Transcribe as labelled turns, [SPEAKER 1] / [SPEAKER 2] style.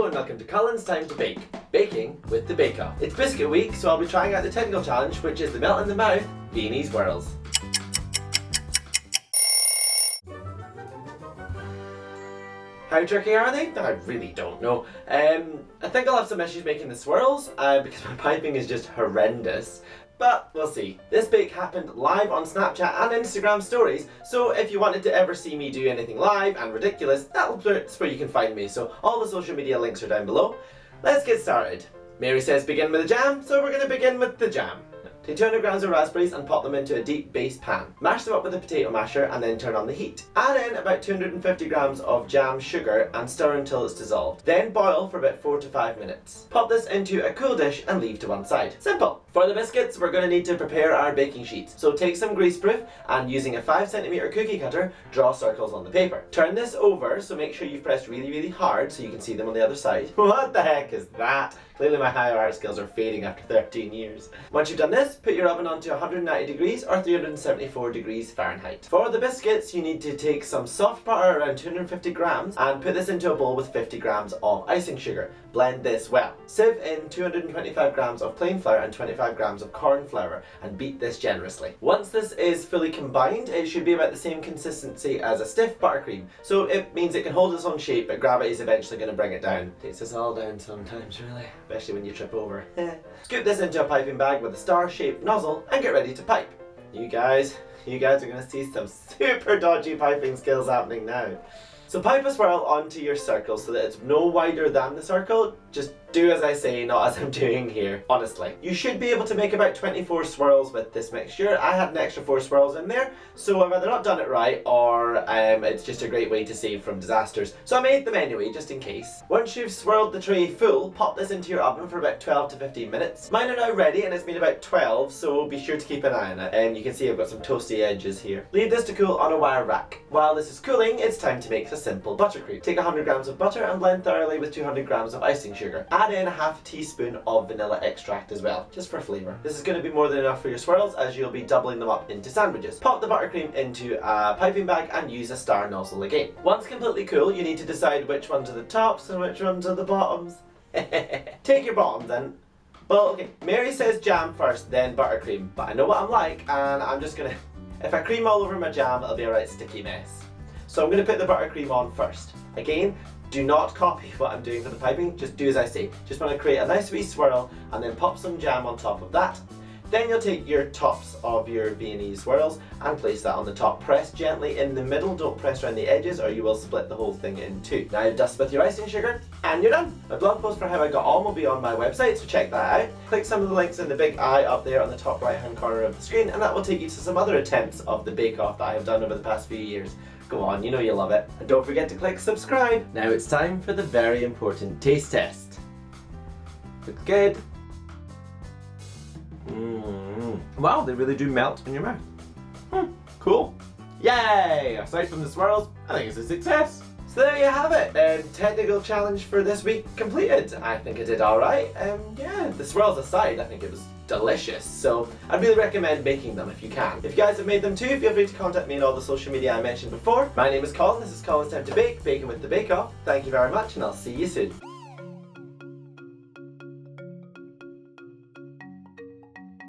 [SPEAKER 1] Hello and welcome to Colin's Time to Bake, baking with the Bake Off. It's biscuit week, so I'll be trying out the technical challenge, which is the melt in the mouth Viennese Whirls. How tricky are they? I really don't know. I think I'll have some issues making the swirls because my piping is just horrendous. But we'll see. This bake happened live on Snapchat and Instagram stories, so if you wanted to ever see me do anything live and ridiculous, that's where you can find me. So all the social media links are down below. Let's get started. Mary says begin with the jam, so we're going to begin with the jam. Take 200 grams of raspberries and pop them into a deep base pan. Mash them up with a potato masher and then turn on the heat. Add in about 250 grams of jam sugar and stir until it's dissolved. Then boil for about 4 to 5 minutes. Pop this into a cool dish and leave to one side. Simple! For the biscuits, we're going to need to prepare our baking sheets. So take some greaseproof and using a 5cm cookie cutter, draw circles on the paper. Turn this over, so make sure you've pressed really hard so you can see them on the other side. What the heck is that? Clearly my high art skills are fading after 13 years. Once you've done this, put your oven onto 190 degrees or 374 degrees Fahrenheit. For the biscuits, you need to take some soft butter, around 250 grams, and put this into a bowl with 50 grams of icing sugar. Blend this well. Sieve in 225 grams of plain flour and 25 grams of corn flour and beat this generously. Once this is fully combined, it should be about the same consistency as a stiff buttercream. So it means it can hold its own shape, but gravity is eventually going to bring it down. Takes us all down sometimes, really. Especially when you trip over. Scoop this into a piping bag with a star-shaped nozzle and get ready to pipe. You guys are going to see some super dodgy piping skills happening now. So pipe a swirl onto your circle so that it's no wider than the circle. Just do as I say, not as I'm doing here, honestly. You should be able to make about 24 swirls with this mixture. I had an extra 4 swirls in there, so I've either not done it right or it's just a great way to save from disasters. So I made them anyway, just in case. Once you've swirled the tray full, pop this into your oven for about 12 to 15 minutes. Mine are now ready and it's been about 12, so be sure to keep an eye on it. And you can see I've got some toasty edges here. Leave this to cool on a wire rack. While this is cooling, it's time to make a simple buttercream. Take 100 grams of butter and blend thoroughly with 200 grams of icing sugar. Add in a half teaspoon of vanilla extract as well, just for flavour. This is going to be more than enough for your swirls as you'll be doubling them up into sandwiches. Pop the buttercream into a piping bag and use a star nozzle again. Once completely cool, you need to decide which ones are the tops and which ones are the bottoms. Take your bottoms then. Well, okay, Mary says jam first, then buttercream, but I know what I'm like, and I'm just gonna, if I cream all over my jam, it'll be a right sticky mess. So I'm gonna put the buttercream on first. Again, do not copy what I'm doing for the piping, just do as I say. Just want to create a nice wee swirl and then pop some jam on top of that. Then you'll take your tops of your Viennese Whirls and place that on the top. Press gently in the middle, don't press around the edges or you will split the whole thing in two. Now dust with your icing sugar and you're done. My blog post for how I got on will be on my website, so check that out. Click some of the links in the big eye up there on the top right hand corner of the screen and that will take you to some other attempts of the Bake Off that I have done over the past few years. Go on, you know you love it. And don't forget to click subscribe. Now it's time for the very important taste test. Look good. Wow, they really do melt in your mouth. Cool. Yay! Aside from the swirls, I think it's a success. So there you have it. Technical challenge for this week completed. I think I did alright. Yeah, the swirls aside, I think it was delicious. So I'd really recommend making them if you can. If you guys have made them too, feel free to contact me on all the social media I mentioned before. My name is Colin, this is Colin's Time to Bake, baking with the Bake Off. Thank you very much and I'll see you soon.